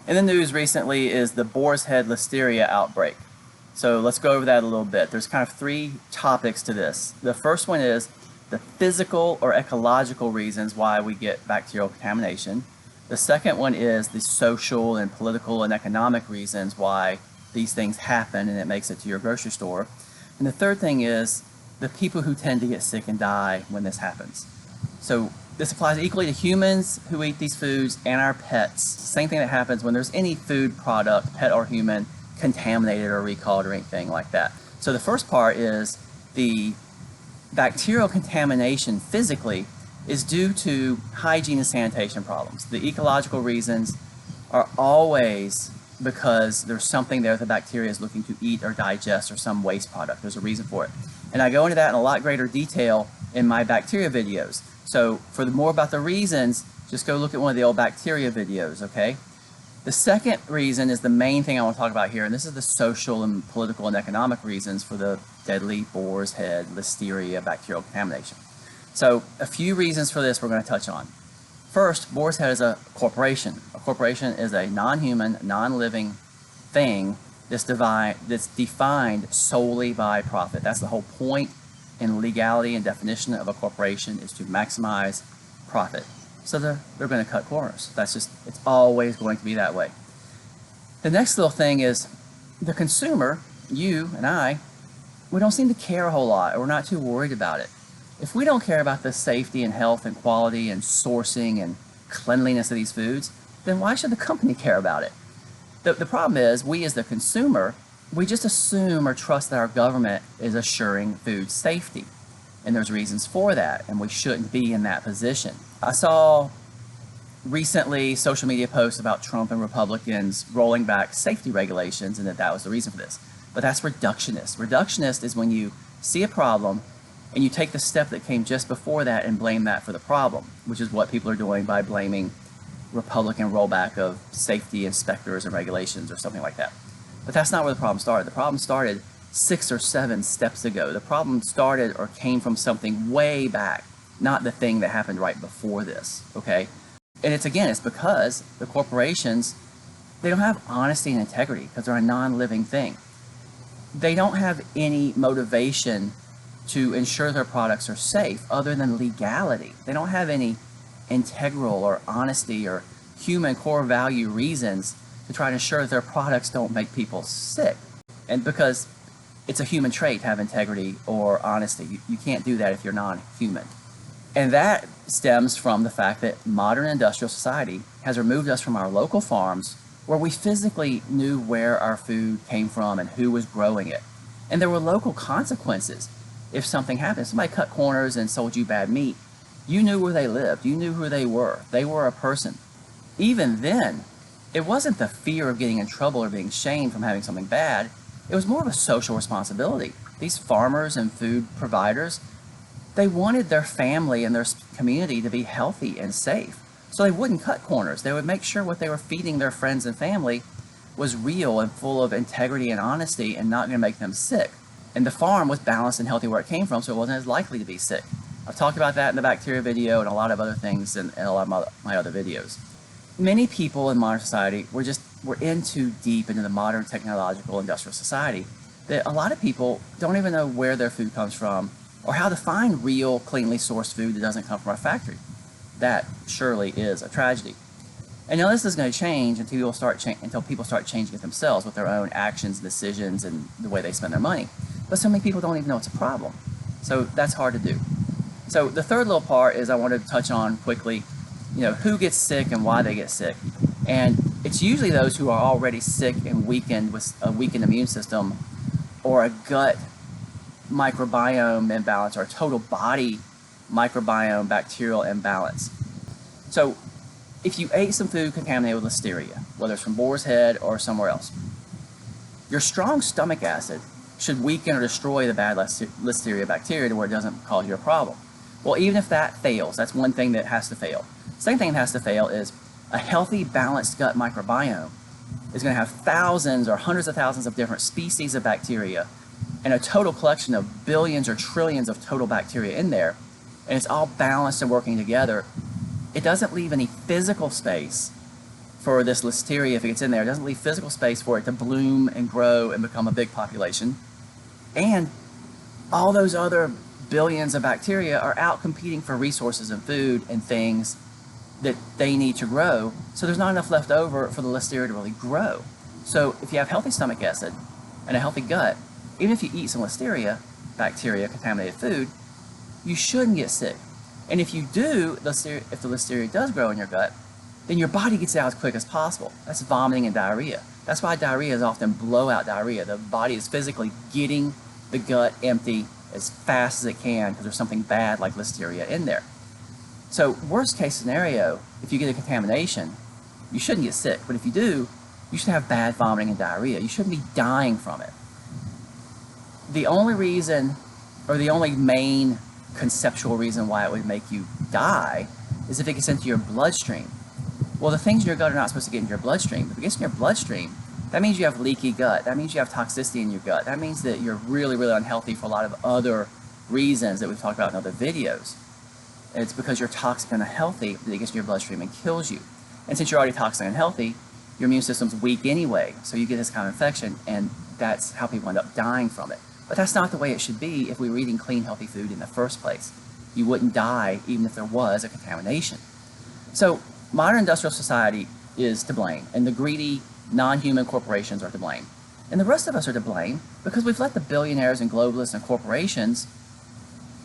In the news recently is the boar's head listeria outbreak. So let's go over that a little bit. There's kind of three topics to this. The first one is the physical or ecological reasons why we get bacterial contamination. The second one is the social and political and economic reasons why these things happen and it makes it to your grocery store. And the third thing is the people who tend to get sick and die when this happens. So this applies equally to humans who eat these foods and our pets. Same thing that happens when there's any food product, pet or human, contaminated or recalled or anything like that. So the first part is the bacterial contamination physically is due to hygiene and sanitation problems. The ecological reasons are always because there's something there the bacteria is looking to eat or digest or some waste product. There's a reason for it. And I go into that in a lot greater detail in my bacteria videos. So for more about the reasons, just go look at one of the old bacteria videos, okay? The second reason is the main thing I want to talk about here, and this is the social and political and economic reasons for the deadly boar's head listeria bacterial contamination. So a few reasons for this we're going to touch on. First, boar's head is a corporation. A corporation is a non-human, non-living thing that's defined solely by profit. That's the whole point in legality and definition of a corporation, is to maximize profit. So they're going to cut corners. It's always going to be that way. The next little thing is the consumer, you and I, we don't seem to care a whole lot, or we're not too worried about it. If we don't care about the safety and health and quality and sourcing and cleanliness of these foods, then why should the company care about it? The problem is, we as the consumer, we just assume or trust that our government is assuring food safety. And there's reasons for that, and we shouldn't be in that position. I saw recently social media posts about Trump and Republicans rolling back safety regulations and that was the reason for this. But that's reductionist. Reductionist is when you see a problem and you take the step that came just before that and blame that for the problem, which is what people are doing by blaming Republican rollback of safety inspectors and regulations or something like that. But that's not where the problem started. The problem started 6 or 7 steps ago. The problem started or came from something way back, not the thing that happened right before this, okay? And it's because the corporations, they don't have honesty and integrity because they're a non-living thing. They don't have any motivation to ensure their products are safe other than legality. They don't have any integral or honesty or human core value reasons to try to ensure that their products don't make people sick. And because it's a human trait to have integrity or honesty. You can't do that if you're non-human. And that stems from the fact that modern industrial society has removed us from our local farms where we physically knew where our food came from and who was growing it. And there were local consequences if something happened. If somebody cut corners and sold you bad meat, you knew where they lived. You knew who they were. They were a person. Even then, it wasn't the fear of getting in trouble or being shamed from having something bad. It was more of a social responsibility. These farmers and food providers, they wanted their family and their community to be healthy and safe. So they wouldn't cut corners. They would make sure what they were feeding their friends and family was real and full of integrity and honesty and not going to make them sick. And the farm was balanced and healthy where it came from, so it wasn't as likely to be sick. I've talked about that in the bacteria video and a lot of other things in a lot of my other videos. Many people in modern society, we're in too deep into the modern technological industrial society that a lot of people don't even know where their food comes from or how to find real, cleanly sourced food that doesn't come from a factory. That surely is a tragedy. And now this is going to change until people start changing it themselves with their own actions, decisions, and the way they spend their money. But so many people don't even know it's a problem. So that's hard to do. So the third little part is I wanted to touch on quickly, who gets sick and why they get sick. And it's usually those who are already sick and weakened with a weakened immune system or a gut microbiome imbalance or a total body microbiome bacterial imbalance. So if you ate some food contaminated with listeria, whether it's from boar's head or somewhere else, your strong stomach acid should weaken or destroy the bad listeria bacteria to where it doesn't cause you a problem. Well, even if that fails, that's one thing that has to fail. Second thing that has to fail is a healthy, balanced gut microbiome is going to have thousands or hundreds of thousands of different species of bacteria and a total collection of billions or trillions of total bacteria in there, and it's all balanced and working together. It doesn't leave any physical space for this Listeria, if it gets in there, it doesn't leave physical space for it to bloom and grow and become a big population. And all those other billions of bacteria are out competing for resources and food and things that they need to grow, so there's not enough left over for the Listeria to really grow. So if you have healthy stomach acid and a healthy gut, even if you eat some Listeria bacteria, contaminated food, you shouldn't get sick. And if you do, if the Listeria does grow in your gut, then your body gets it out as quick as possible. That's vomiting and diarrhea. That's why diarrhea is often blowout diarrhea. The body is physically getting the gut empty as fast as it can because there's something bad like Listeria in there. So worst case scenario, if you get a contamination, you shouldn't get sick. But if you do, you should have bad vomiting and diarrhea. You shouldn't be dying from it. The only reason, or the only main conceptual reason why it would make you die is if it gets into your bloodstream. Well, the things in your gut are not supposed to get into your bloodstream. If it gets in your bloodstream, that means you have leaky gut. That means you have toxicity in your gut. That means that you're really, really unhealthy for a lot of other reasons that we've talked about in other videos. And it's because you're toxic and unhealthy that it gets in your bloodstream and kills you. And since you're already toxic and unhealthy, your immune system's weak anyway, so you get this kind of infection, and that's how people end up dying from it. But that's not the way it should be if we were eating clean, healthy food in the first place. You wouldn't die even if there was a contamination. So modern industrial society is to blame, and the greedy, non-human corporations are to blame. And the rest of us are to blame because we've let the billionaires and globalists and corporations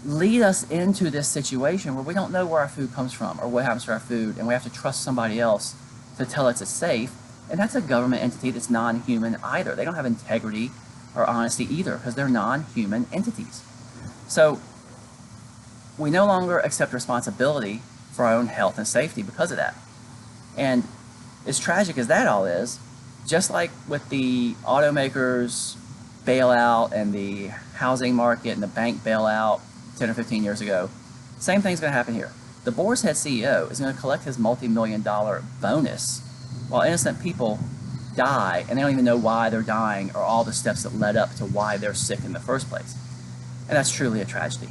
lead us into this situation where we don't know where our food comes from or what happens to our food, and we have to trust somebody else to tell us it's safe. And that's a government entity that's non-human either. They don't have integrity or honesty either because they're non-human entities. So we no longer accept responsibility for our own health and safety because of that. And as tragic as that all is, just like with the automakers bailout and the housing market and the bank bailout 10 or 15 years ago, same thing's going to happen here. The Boar's Head CEO is going to collect his multi-million-dollar bonus while innocent people die, and they don't even know why they're dying or all the steps that led up to why they're sick in the first place. And that's truly a tragedy.